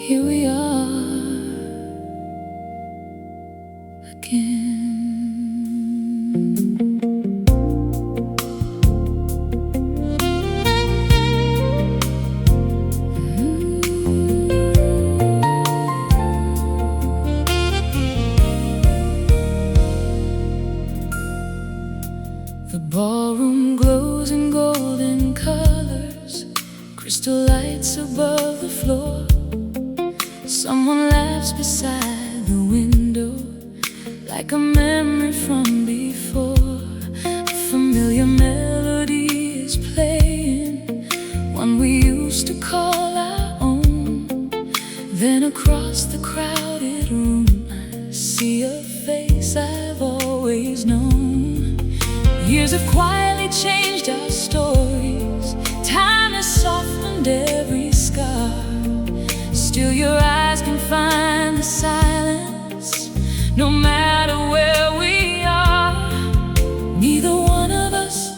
Here we are again. The ballroom glows in golden colors, crystal lights above the floor. Someone laughs beside the window, like a memory from before. A familiar melody is playing, one we used to call our own. Then across the crowded room, I see a face I've always known. Years have quietly changed our stories. Time has softened every scar. Still your eyes can find the silence, no matter where we are. Neither one of us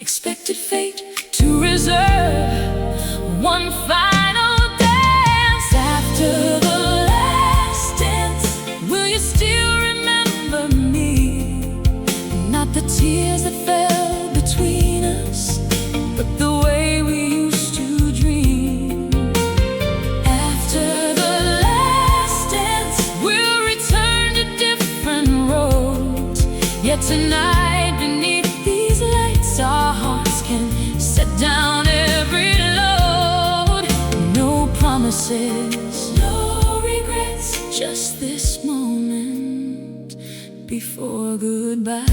expected fate to reserve one final dance. After the last dance, will you still remember me? Not the tears that fell between us, but the way we used to dream. After the last dance, we'll return to different roads. Yet tonight, beneath these lights, our hearts can set down every load. No promises, no regrets, just this moment before goodbye.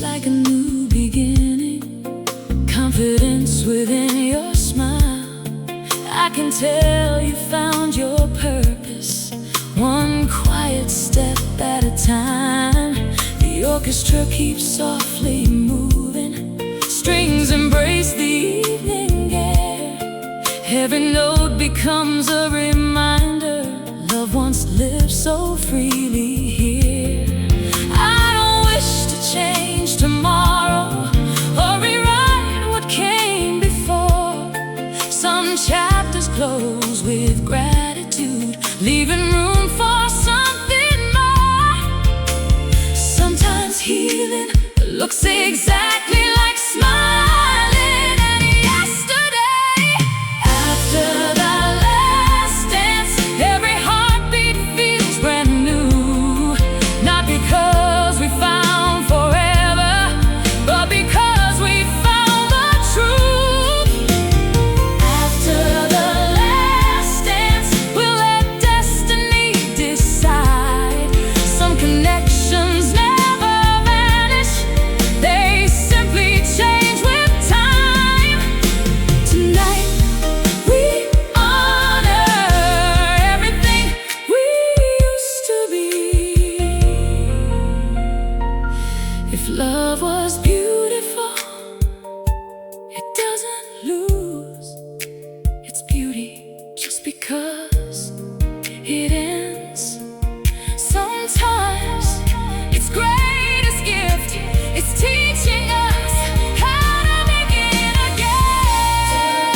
Like a new beginning, confidence within your smile. I can tell you found your purpose, one quiet step at a time. The orchestra keeps softly moving, strings embrace the evening air. Every note becomes a reminder, love once lived so freely here. I don't wish to change tomorrow or rewrite what came before. Some chapters close with gratitude, leaving room for something more. Sometimes healing looks exactly like smiling at yesterday. After the last dance, every heartbeat feels brand new. Not because we found forever, but because we found the truth. After the last dance, we'll let destiny decide. Some connections never vanish, they simply change with time. Tonight, we honor everything we used to be. If love was beautiful, it doesn't lose its beauty just because it ends. Sometimes its greatest gift is teaching us how to begin again.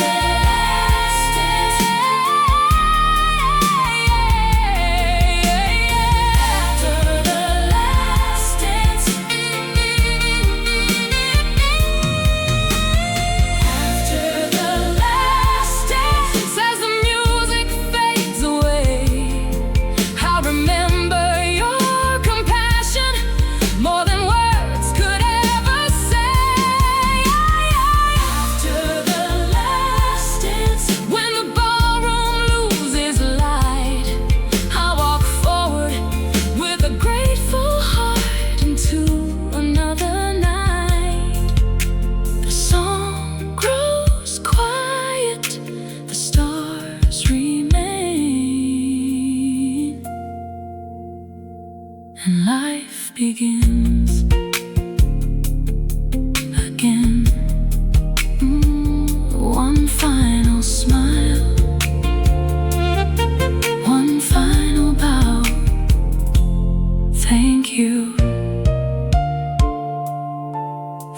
After the last dance, after the last dance, as the music fades away, I'll remember your compassion more than words could ever say.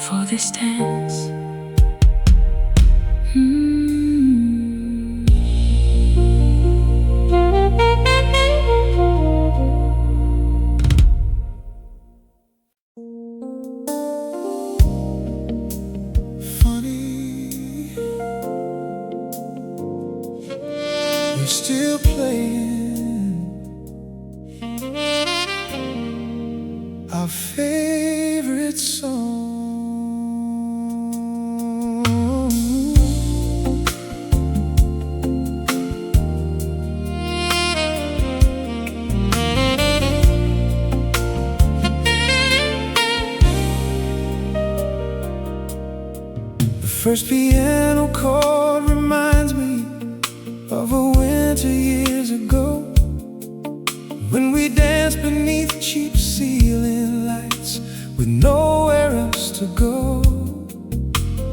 for this dance. Funny, you're still playing our favorite song. The first piano chord reminds me of a winter years ago, when we danced beneath cheap ceiling lights with nowhere else to go.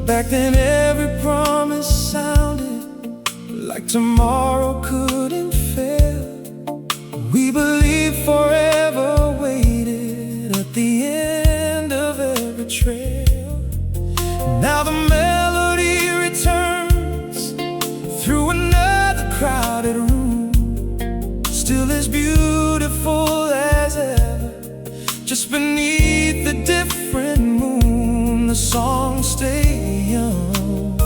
Back then every promise sounded like tomorrow couldn't fail. We believed forever waited at the end of every trail. Now the melody returns through another crowded room, still as beautiful as ever, just beneath the different moon. The songs stay young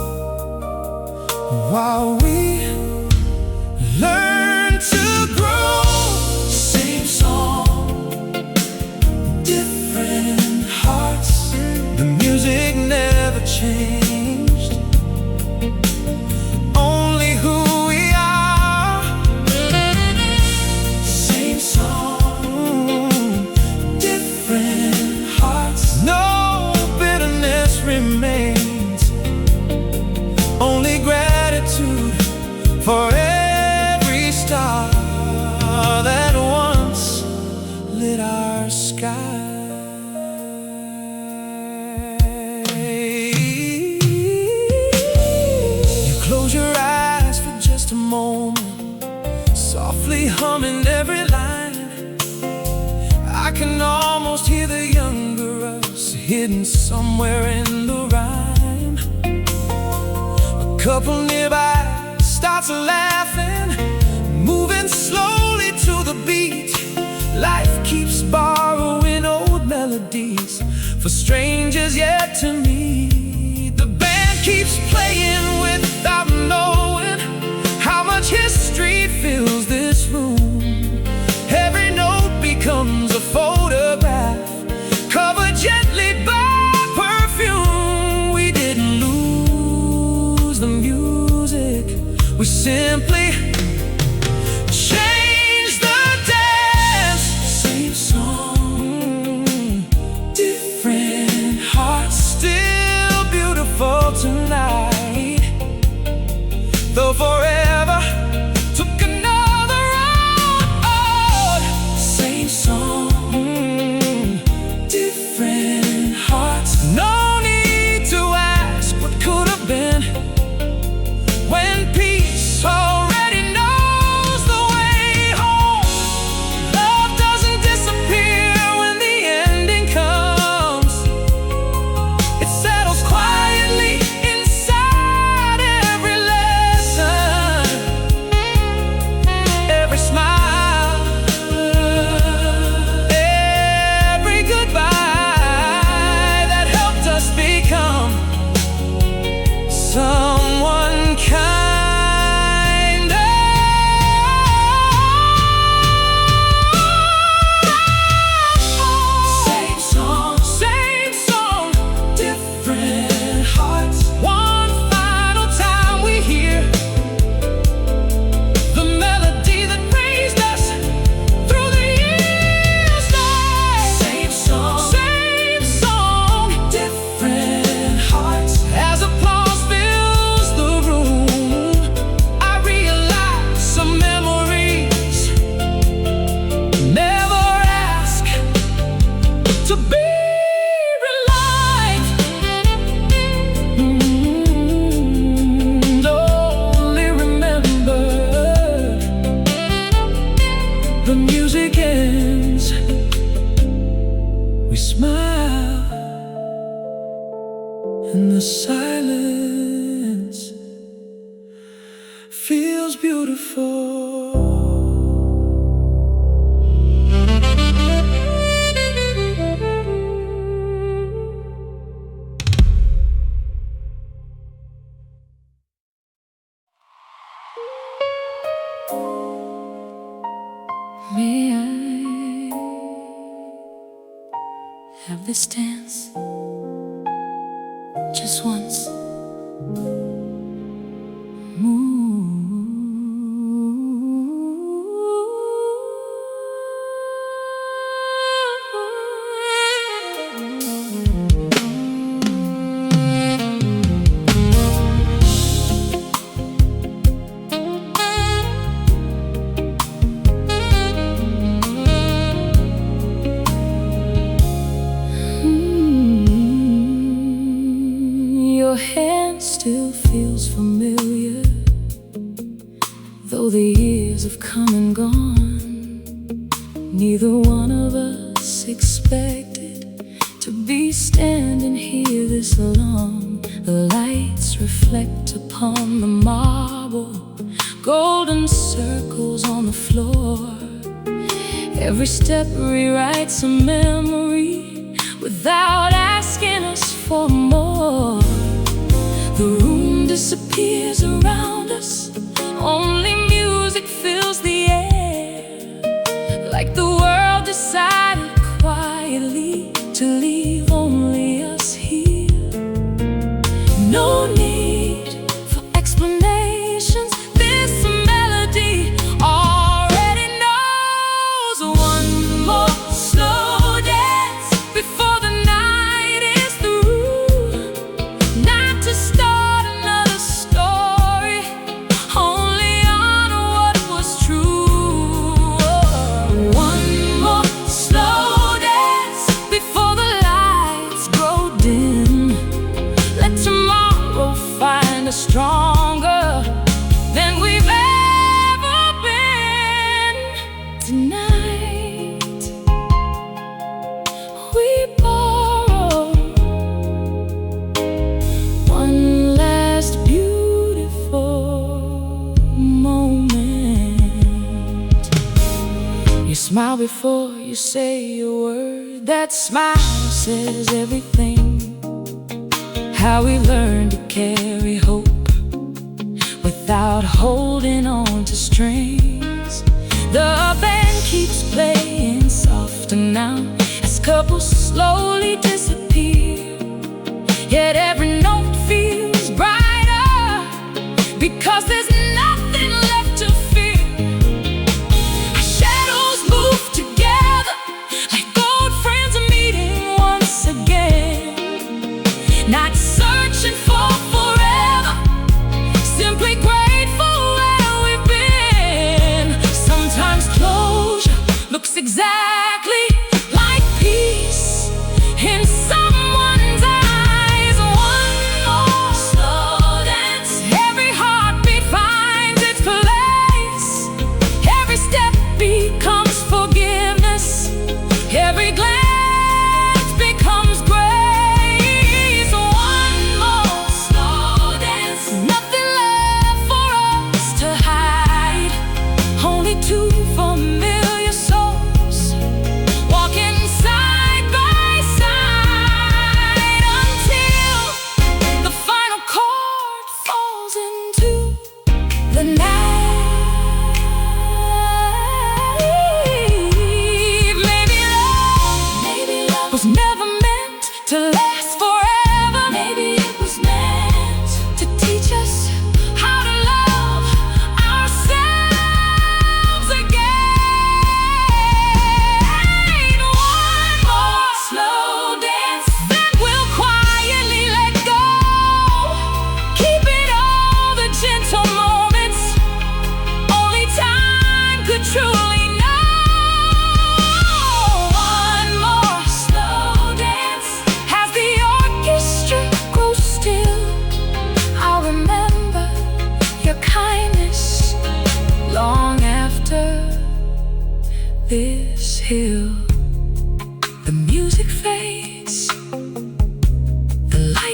while we learn to grow. Same song, different hearts. The music never changed, only who we are. Same song, different hearts. No bitterness remains, only gratitude for every star that once lit our sky. Softly humming every line, I can almost hear the younger us hidden somewhere in the rhyme. A couple nearby starts laughing, moving slowly to the beat. Life keeps borrowing old melodies for strangers yet to meet. The band keeps playing without knowing how much history fills this room. Every note becomes a photograph, covered gently by perfume. We didn't lose the music, we simply changed the dance. Same song, different hearts, still beautiful tonight, though forever took another road. Same song, and the silence feels beautiful. May I have this dance just once? Your hand still feels familiar, though the years have come and gone. Neither one of us expected to be standing here this long. The lights reflect upon the marble, golden circles on the floor. Every step rewrites a memory without asking us for more. The room disappears around us, only music fills the air, like the world decided quietly to leave only us here. No need for explanations, this melody already knows. One more slow dance before the night is through, not to start another story, only on what was true. One more slow dance before the lights grow dim. Let tomorrow find us stronger than we've ever been. Tonight we borrow one last beautiful moment. You smile before you say a word. That smile says everything. How we learn to carry hope without holding on to strings. The band keeps playing softer now as couples slowly disappear. Yet every note feels brighter because there's nothing left to fear. Our shadows move together like old friends are meeting once again. Not searching for forever, simply grateful where we've been. Sometimes closure looks exactly like peace in someone's eyes. One more slow dance, every heartbeat finds its place. Every step becomes forgiveness, every glance becomes grace. One more slow dance, nothing left for us to hide, only two familiar souls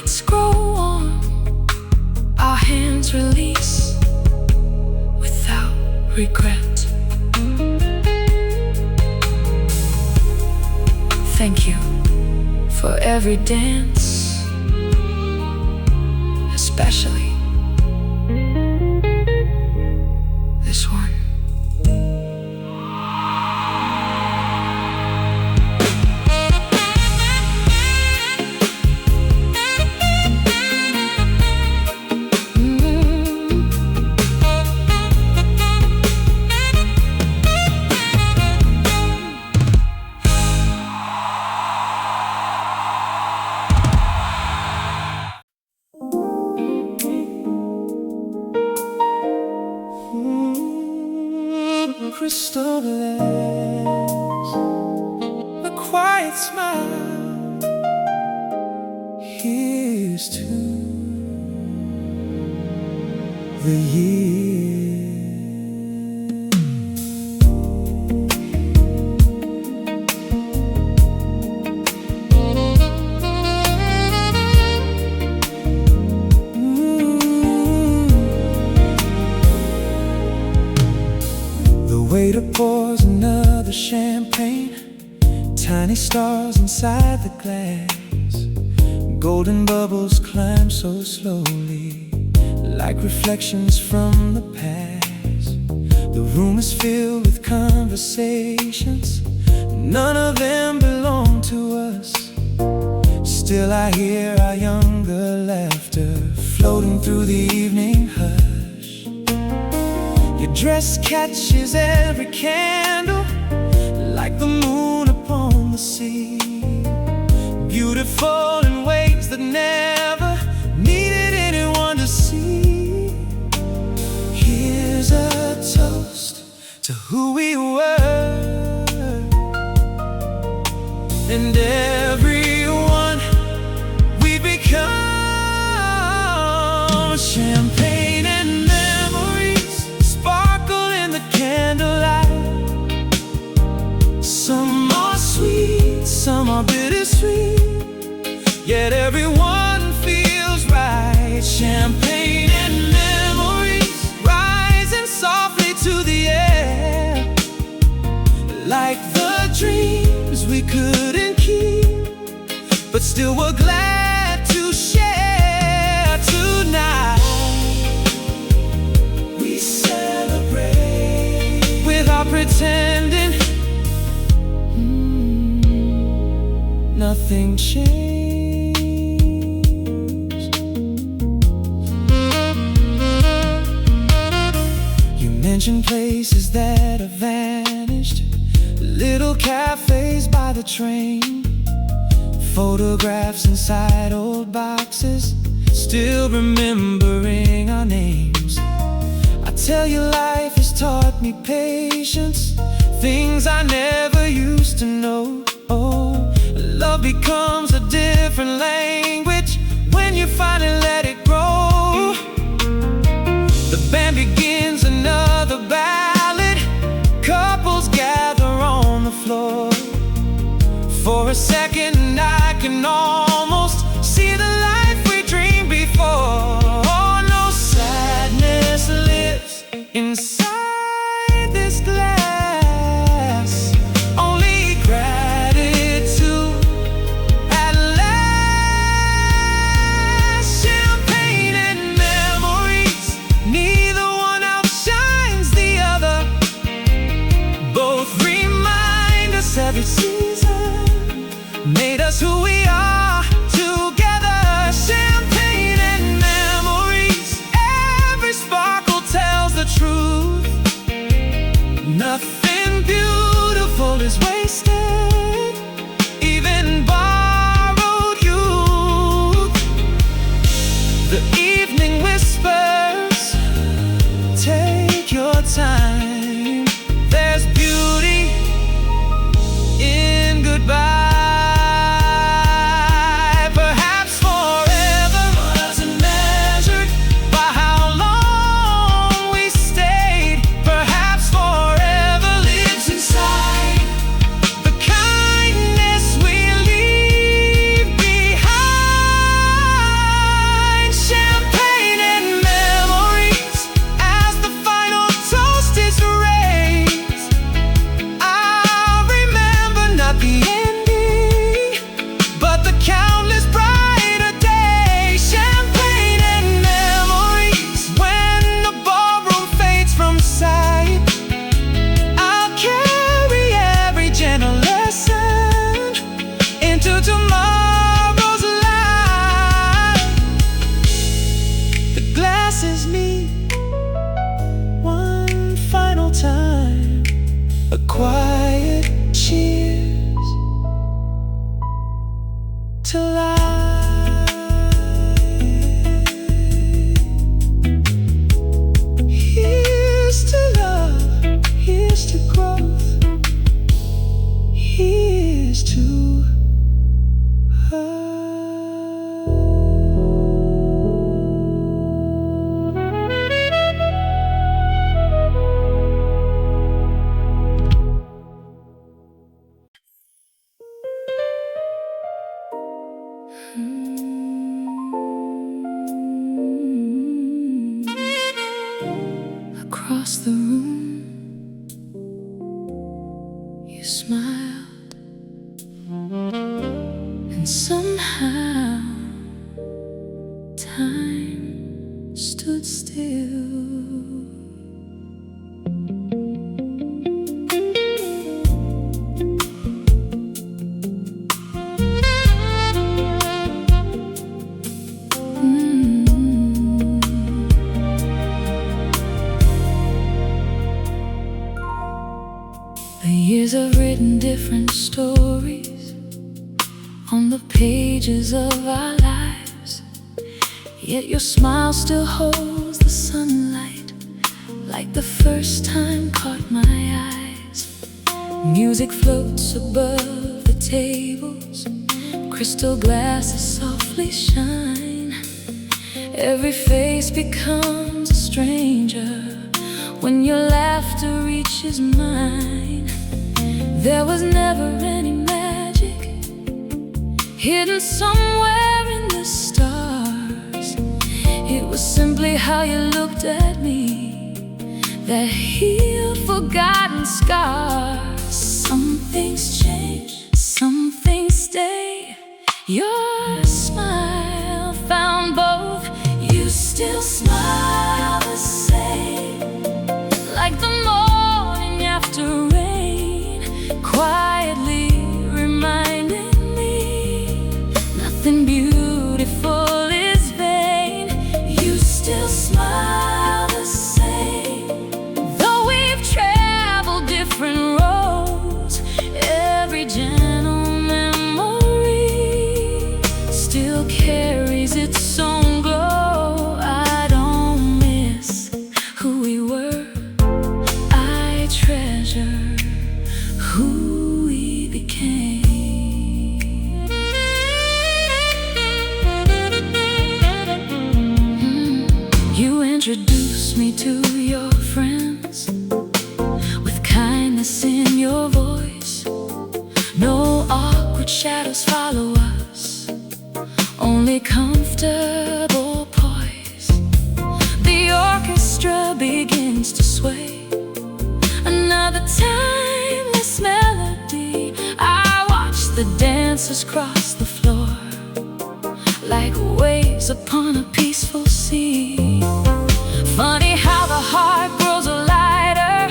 hearts grow warm, our hands release without regret. Thank you for every dance, especially this one. Crystal glass, a quiet smile. Here's to the year. Waiter pours another champagne, tiny stars inside the glass. Golden bubbles climb so slowly, like reflections from the past. The room is filled with conversations, none of them belong to us. Still I hear our younger laughter floating through the evening hush. Your dress catches every candle, like the moon upon the sea. Beautiful in ways that never needed anyone to see. Here's a toast to who we were, and everyone we've become. Champagne and memories sparkle in the candlelight. Some are sweet, some are bittersweet, yet everyone feels right. Champagne and memories rising softly to the air, like the dreams we couldn't keep, but still we're glad to share tonight. We celebrate without pretending. Nothing changed. You mentioned places that have vanished, little cafes by the train, photographs inside old boxes, still remembering our names. I tell you, life has taught me patience, things I never used to know. Oh, love becomes a different language when you finally let it grow. The band begins another ballad, couples gather on the floor. For a second I can almost see the life we dreamed before. Oh, no sadness lives inside this glass, only gratitude at last. across the room, you smiled, and somehow time stood still. The years have written different stories on the pages of our lives, yet your smile still holds the sunlight like the first time caught my eyes. Music floats above the tables, crystal glasses softly shine. Every face becomes a stranger when your laughter reaches mine. There was never any magic hidden somewhere in the stars. It was simply how you looked at me that healed forgotten scars. Some things change, some things stay. Your smile found both. You still smile the same, like the morning after rain, quietly reminding me nothing beautiful is vain. You still smile the same, though we've traveled different roads. Every gentle memory still carries its own glow. I don't miss who we were, I treasure who we became. You introduced me to your friends with kindness in your voice. No awkward shadows follow us, only comfortable poise. The orchestra begins to sway, another timeless melody. I watch the dancers cross the floor like waves upon a peaceful sea. Funny how the heart grows lighter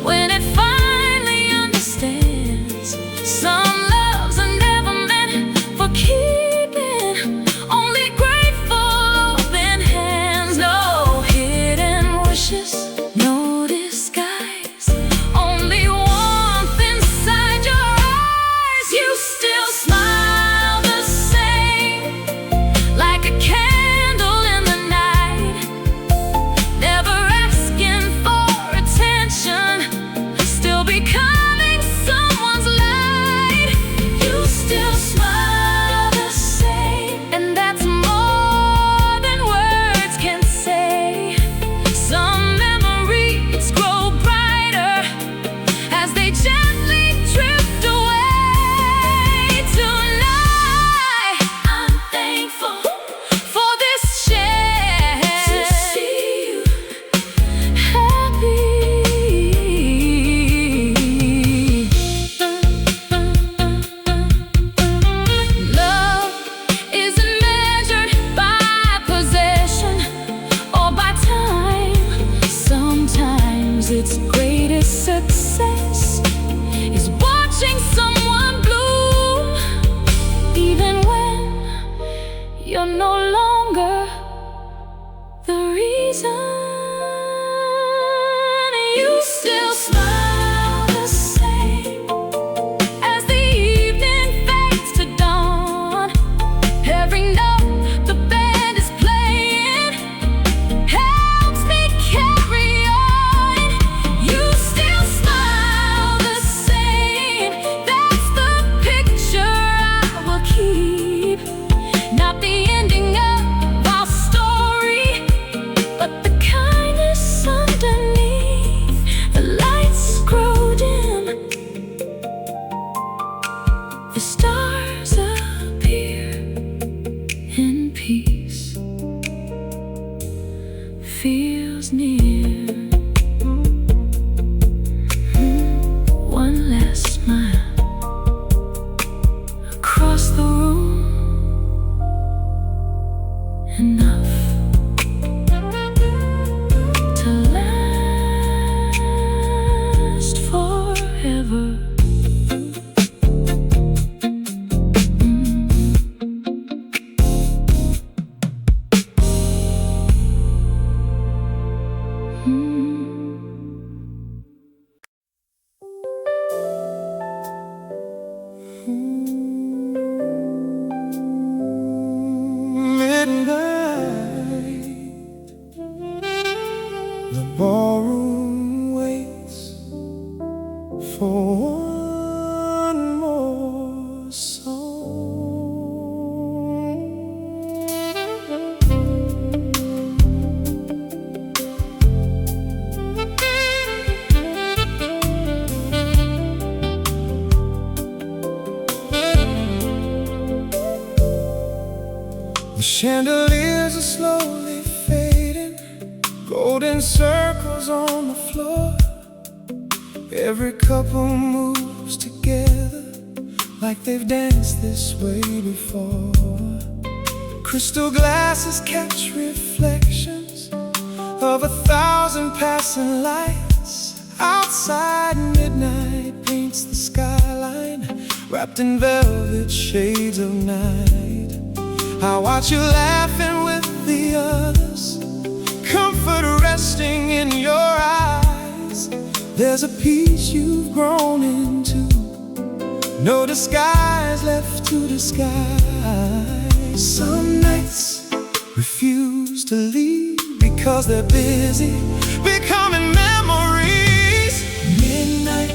when it finally understands. Some loves are never meant for keeping, only grateful open hands. No hidden wishes, no disguise, only warmth inside your eyes. You still smile the same, like a candle in the night, never asking for attention, still becoming someone's light. You still smile the same, and that's more than words can say. Some memories grow brighter as they gently drift away. Tonight, I'm thankful for this chance to see you happy. Love isn't measured by possession or by time. Sometimes its greatest success is watching someone bloom, even when you're no longer the reason. You still smile the same as the evening fades to dawn. Every note the band is playing helps me carry on. You still smile the same, that's the picture I will keep. Not the ending of our story, but the enough to last forever. Midnight, the ballroom waits for one more song. The chandeliers are slowly fading, golden circles on the floor. Every couple moves together like they've danced this way before. Crystal glasses catch reflections of 1,000 passing lights. Outside, midnight paints the skyline, wrapped in velvet shades of night. I watch you laughing with the others, comfort resting in your eyes. There's a peace you've grown into, no disguise left to disguise. Some nights refuse to leave because they're busy becoming memories. Midnight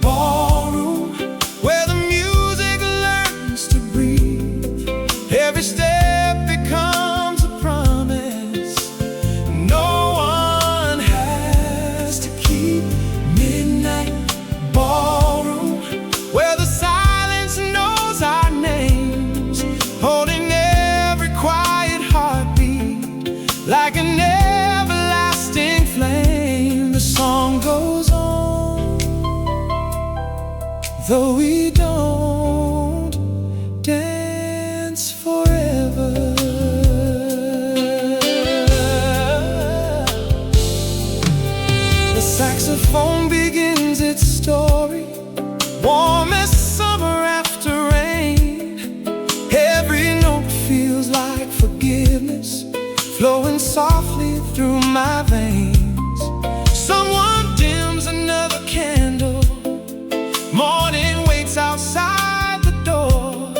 ballroom, where the music learns to breathe. Every step becomes a promise no one has to keep. Midnight ballroom, where the silence knows our names, holding every quiet heartbeat like an everlasting flame. The song goes on, though we don't dance forever. The saxophone begins its story, warm as summer after rain. Every note feels like forgiveness, flowing softly through my veins. Someone dims another candle, morning waits outside the door.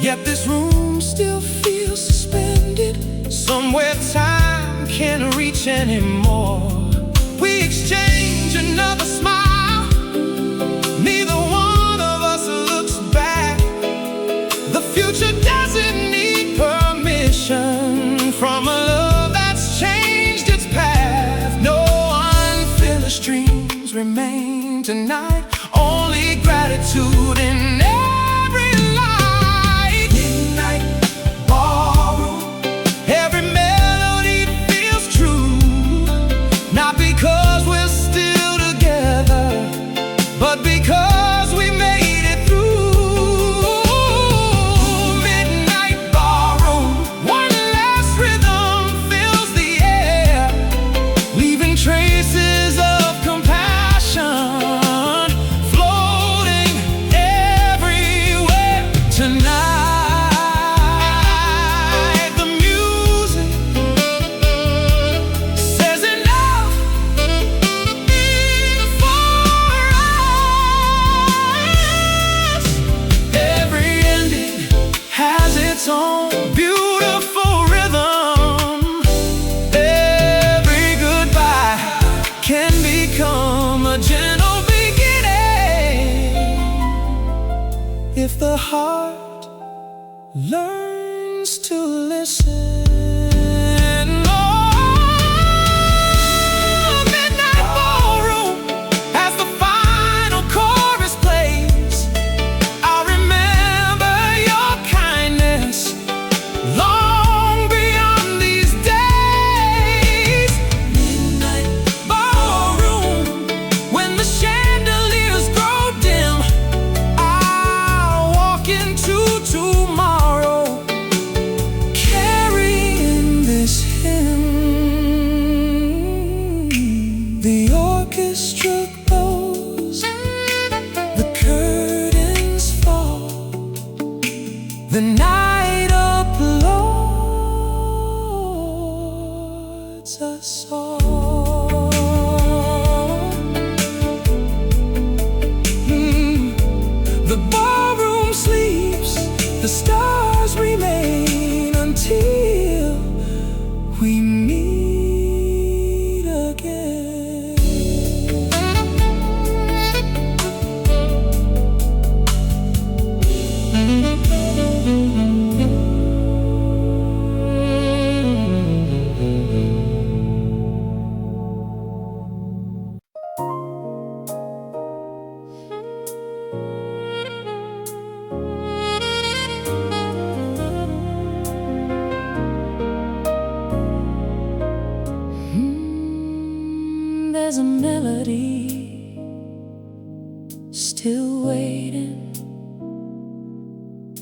Yet this room still feels suspended, somewhere time can't reach anymore. We exchange another smile, neither one of us looks back. The future doesn't need permission from a love that's changed its path. No unfinished dreams remain tonight, only gratitude in every light. Midnight ballroom, every melody feels true, not because we're still together, but because we made it through. Midnight ballroom, one last rhythm fills the air, leaving traces of compassion floating everywhere. Tonight, the music says enough for us. Every ending has its own beautiful rhythm. Every goodbye can become a gentle beginning if the heart learns to listen. Oh, midnight ballroom, as the final chorus plays, I'll remember your kindness long beyond these days. Midnight ballroom, when the chandeliers grow dim, I'll walk into tomorrow, carry soul. The ballroom sleeps, the stars remain until we meet again. There's a melody still waiting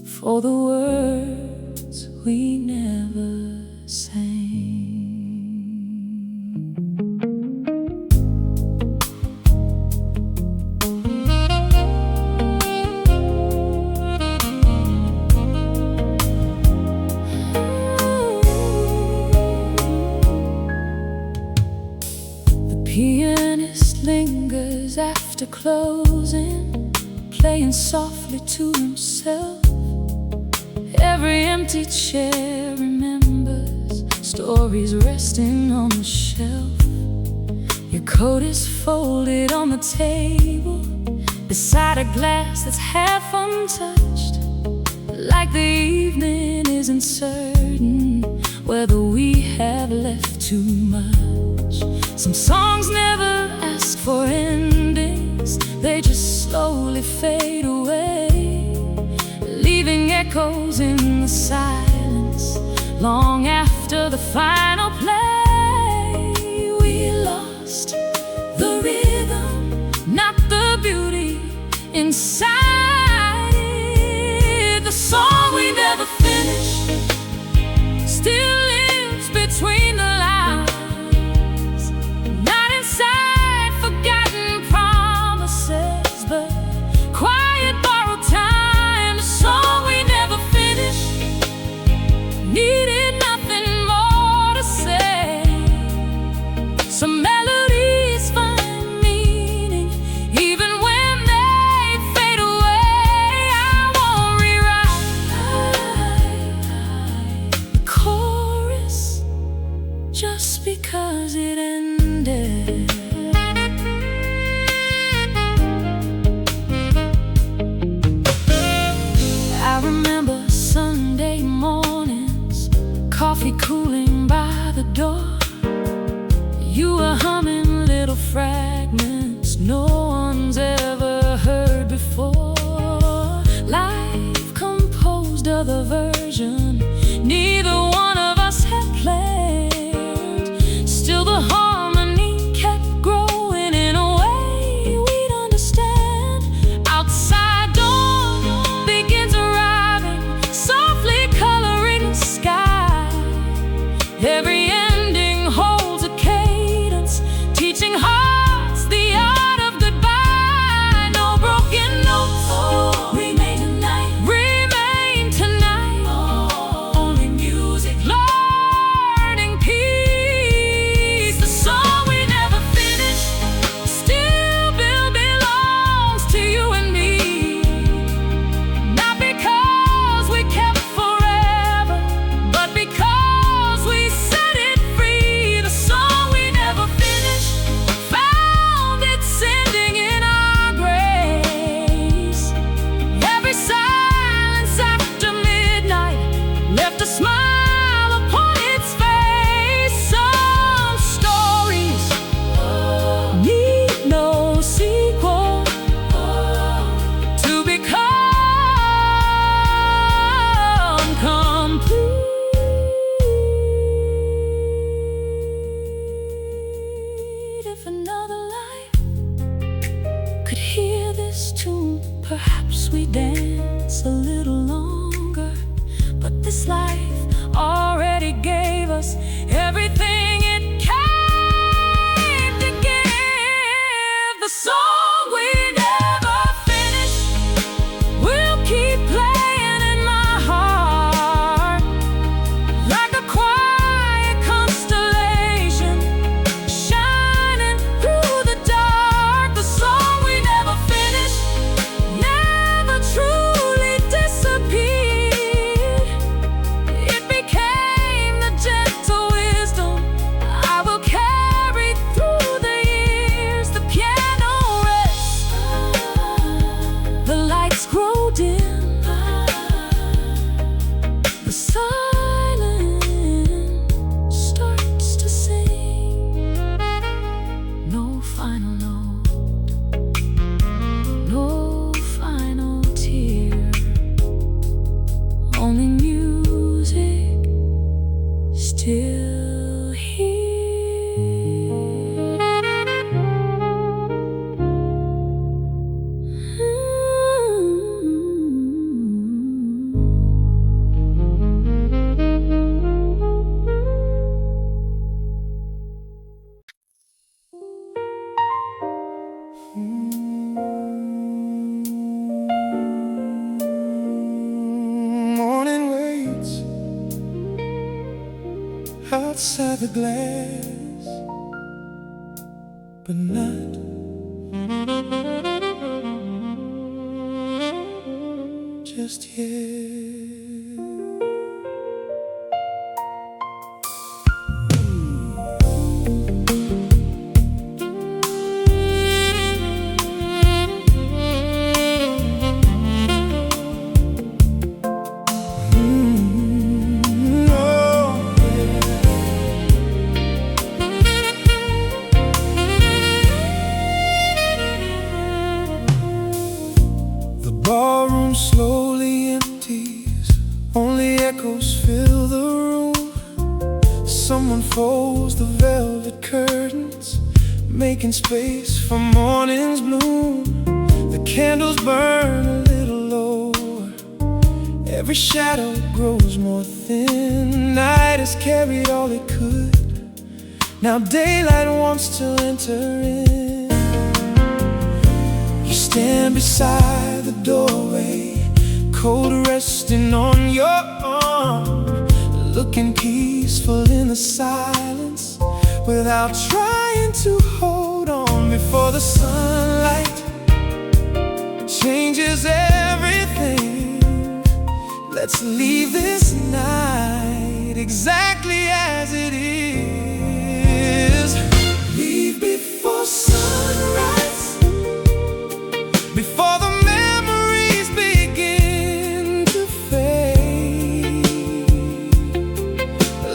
for the words we never sang. Pianist lingers after closing, playing softly to himself. Every empty chair remembers stories resting on the shelf. Your coat is folded on the table beside a glass that's half untouched, like the evening isn't certain whether we have left too much. Some songs never ask for endings, they just slowly fade away, leaving echoes in the silence long after the final play. We lost the rhythm, not the beauty inside it. The song we never finished still lives between the lines, forgotten promises, but quiet borrowed time. The song we never finished needed nothing more to say. Some melodies find meaning even when they fade away. I won't rewrite the chorus just because it ended. Coffee cooling by the door, you were humming little fragments no one's ever heard before. Life composed other version neither one of us had planned. Still the harmony kept growing in a way we'd understand. Outside dawn begins arriving, softly coloring the sky. Every ending holds a cadence, teaching hearts the art of goodbye. No broken notes remain tonight, remain tonight. Only music, learning peace. The song we never finished still belongs to you and me. Not because we kept forever, but because set it free. The song we never finished found its ending in our grace. Every silence after midnight left a smile upon its face. Some stories need no sequel to become complete. If another life could hear this tune, perhaps we dance a little longer. But this life already gave us everything it came to give. The song we never finished will keep playing in my heart, like a quiet constellation still here. Morning waits outside the glass, but not just yet. The ballroom slowly empties, only echoes fill the room. Someone folds the velvet curtains, making space for morning's bloom. The candles burn a little lower, every shadow grows more thin. Night has carried all it could, now daylight wants to enter in. You stand beside the doorway, cold resting on your arm, looking peaceful in the silence, without trying to hold on. Before the sunlight changes everything, let's leave this night exactly as it is. Leave before sunrise, before the memories begin to fade.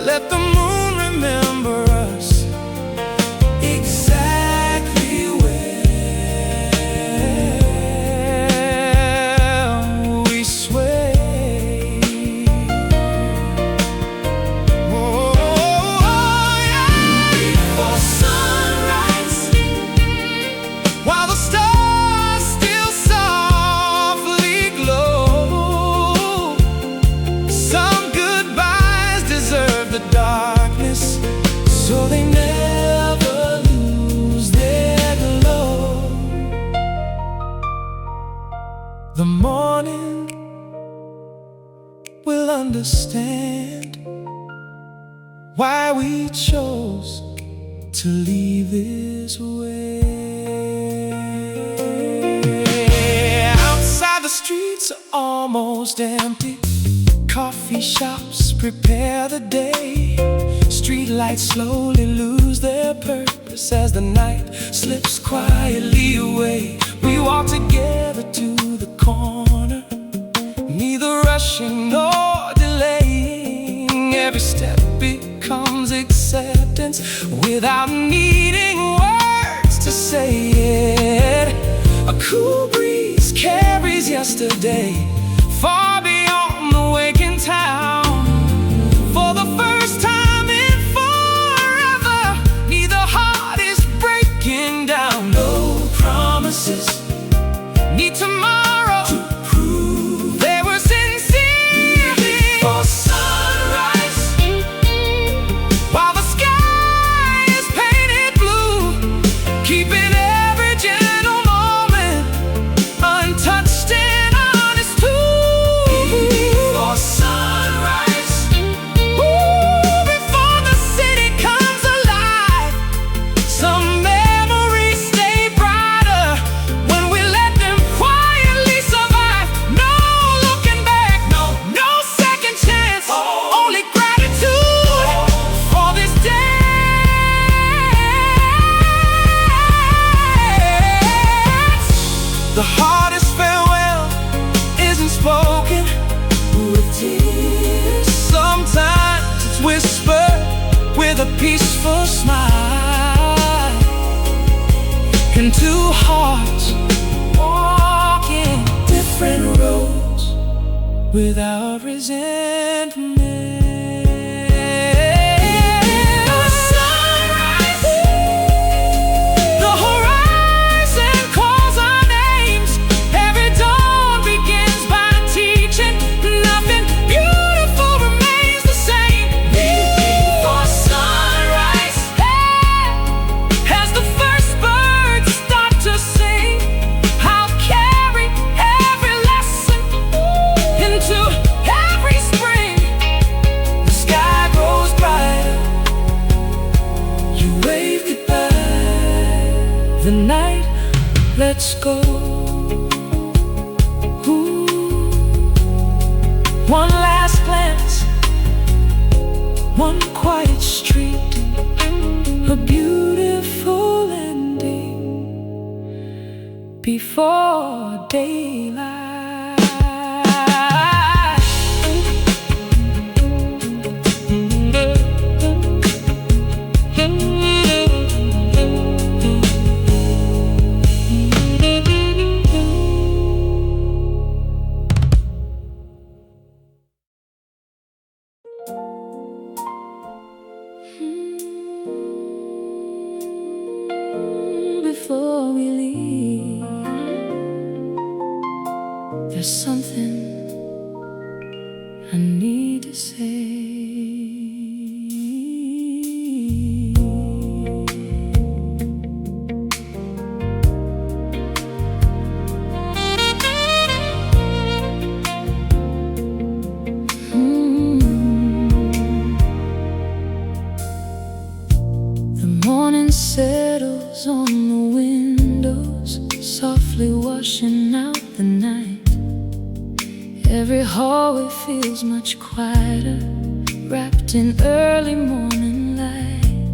Let the moon remember us exactly where we sway. Oh, yeah. Before sunrise, while the stars still softly glow, some goodbyes deserve the darkness, so they never lose their glow. The morning will understand why we chose to leave this way. Outside, the streets are almost empty, coffee shops prepare the day. Streetlights slowly lose their purpose as the night slips quietly away. We walk together to the corner, neither rushing nor delaying. Every step becomes acceptance without needing words to say it. A cool breeze carries yesterday far beyond the waking town. For the first time in forever, neither heart is breaking down. No promises need tomorrow to prove they were sincere. Before sunrise, while the sky is painted blue, keeping every gentle moment untouched and honest too. Before sunrise, before the city comes alive, some memories stay brighter when we let them quietly survive. No looking back, no second chance, only gratitude for this dance. The hardest farewell isn't spoken with tears. Sometimes it's whispered with a peaceful smile. And two hearts walking different roads without resentment. let's go. Ooh. One last glance, one quiet street, a beautiful ending before daylight. Before we leave, there's something I need to say. The morning settles on the windows, softly washing out the night. Every hallway feels much quieter, wrapped in early morning light.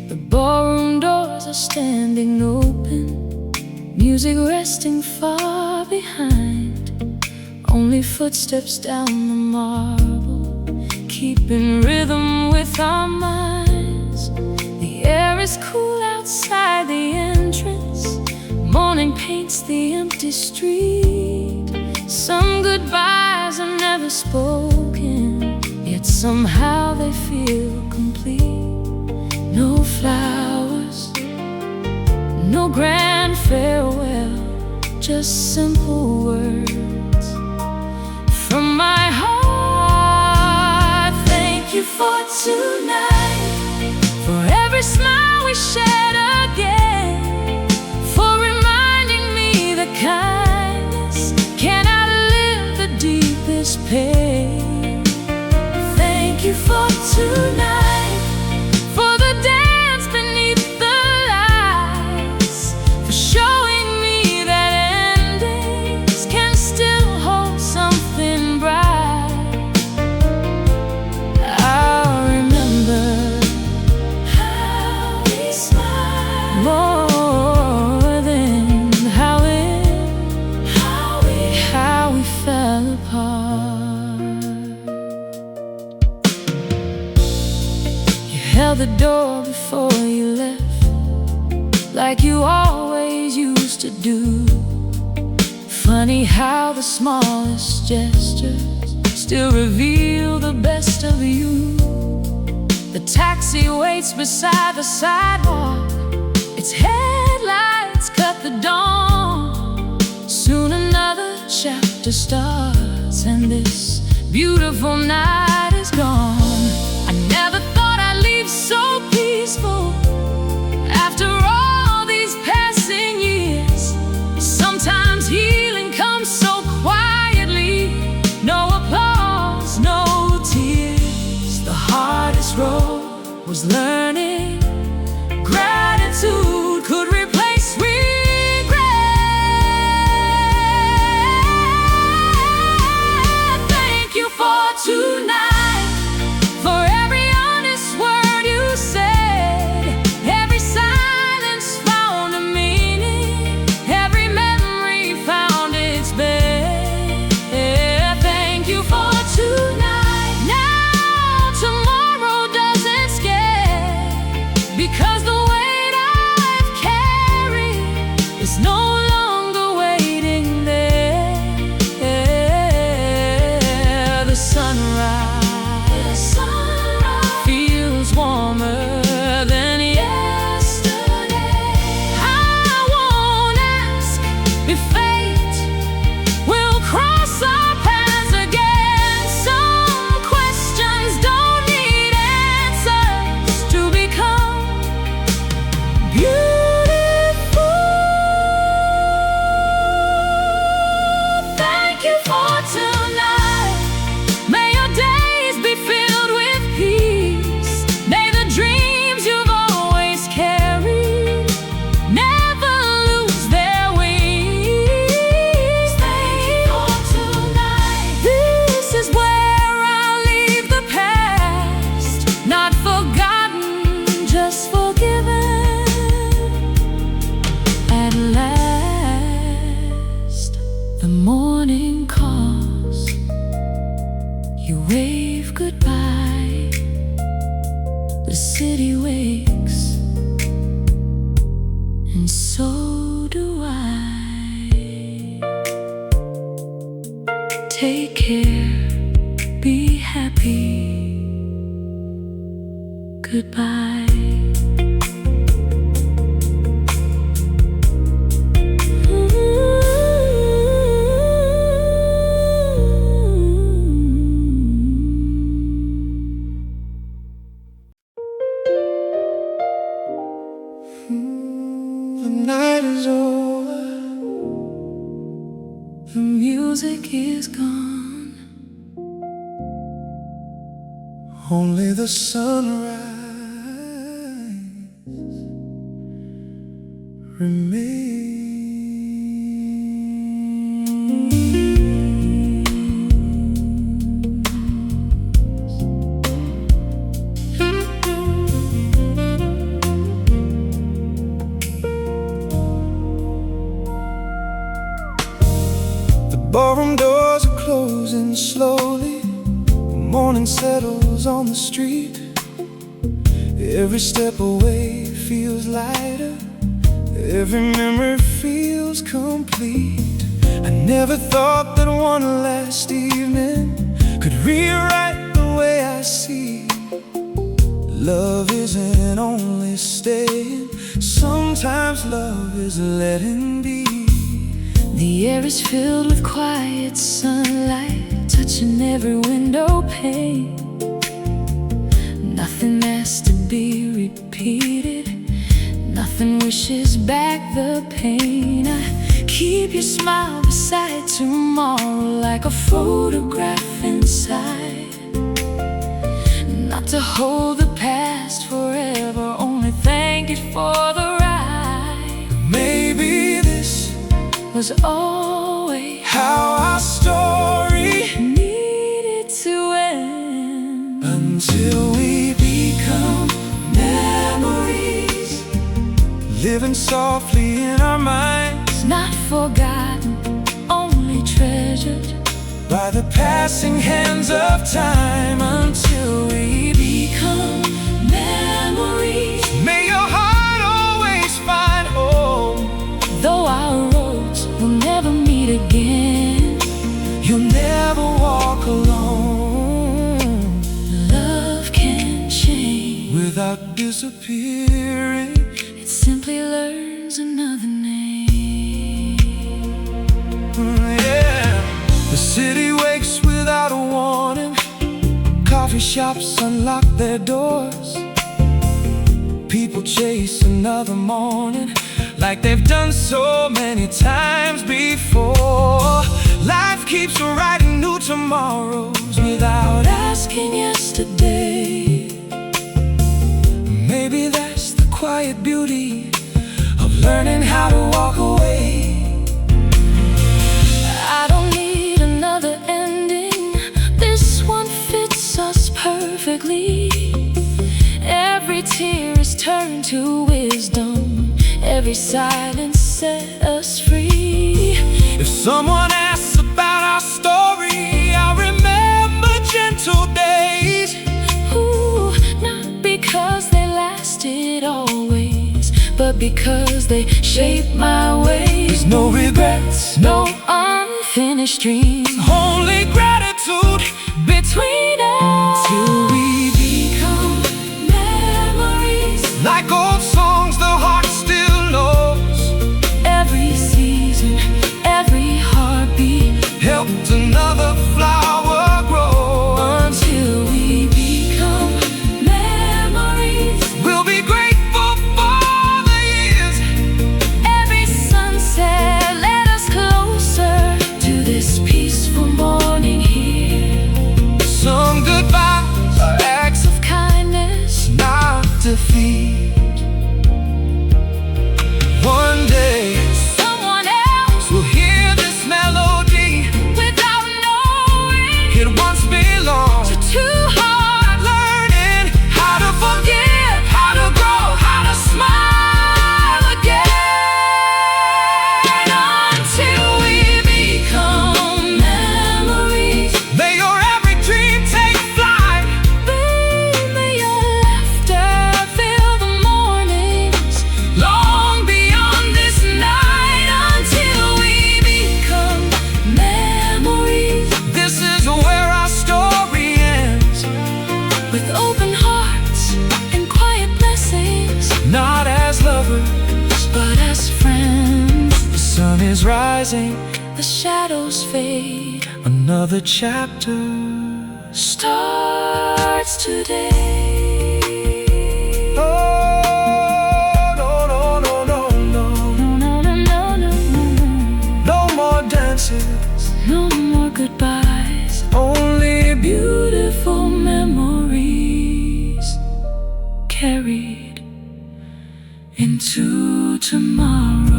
The ballroom doors are standing open, music resting far behind. Only footsteps down the marble, keeping rhythm with our minds. The air is cool outside the entrance, morning paints the empty street. Some goodbyes are never spoken, yet somehow they feel complete. No flowers, no grand farewell, just simple words from my heart. Thank you for tonight, for every smile we shared again, for reminding me that kindness can outlive the deepest pain. Thank you for tonight, for the dance beneath the lights, for showing me that endings can still hold something bright. I'll remember how we smiled, more than how we fell apart. You held the door before you left, like you always used to do. Funny how the smallest gestures still reveal the best of you. The taxi waits beside the sidewalk, its headlights cut the dawn. Soon another chapter starts, and this beautiful night is gone. I never thought I'd leave so peaceful after all these passing years. Sometimes healing comes so quietly, no applause, no tears. The hardest road was learning gratitude could replace regret. Thank you for tonight, for every honest word you said, every silence found a meaning, every memory found its bed. Thank you for tonight. Now tomorrow doesn't scare, The city wakes, and so do I. Take care, be happy, goodbye. The night is over, The music is gone. only the sunrise remains. The ballroom doors are closing slowly. The morning settles on the street. Every step away feels lighter. Every memory feels complete. I never thought that one last evening could rewrite the way I see. Love isn't only staying, sometimes love is letting be. The air is filled with quiet sunlight, touching every window pane. Nothing has to be repeated, nothing wishes back the pain. I keep your smile beside tomorrow like a photograph inside. Not to hold the past forever, only thank it for the ride. Maybe this Was always how our story needed to end. until we become memories, living softly in our minds, Not forgotten, only treasured. by the passing hands of time, until we Become memories. may your heart always find home. Though our roads will never meet again, You'll never walk alone love can change. without disappearing. It simply learns another name. Yeah. The city wakes without a warning. Coffee shops unlock their doors. People chase another morning like they've done so many times before. Life keeps writing new tomorrows without Asking yesterday, maybe that's the quiet beauty of learning how to walk away. I don't need another ending. This one fits us perfectly. Every tear is turned to wisdom. Every silence set us free. If someone asks about our story, I'll remember gentle days. Ooh, not because they lasted always, but because they shaped my ways. No regrets, No unfinished dreams only gratitude between us. till we Become memories. like old songs the heart still knows. Every season, every heartbeat, Helped another flower grow. until we become memories. We'll be grateful for the years. Every sunset led us closer to this peaceful morning here. Some is rising, the shadows fade. another chapter Starts today. Oh, no, no, no, no, no. No, no, no, no, no. No more dances, No more goodbyes. only Beautiful memories carried into tomorrow.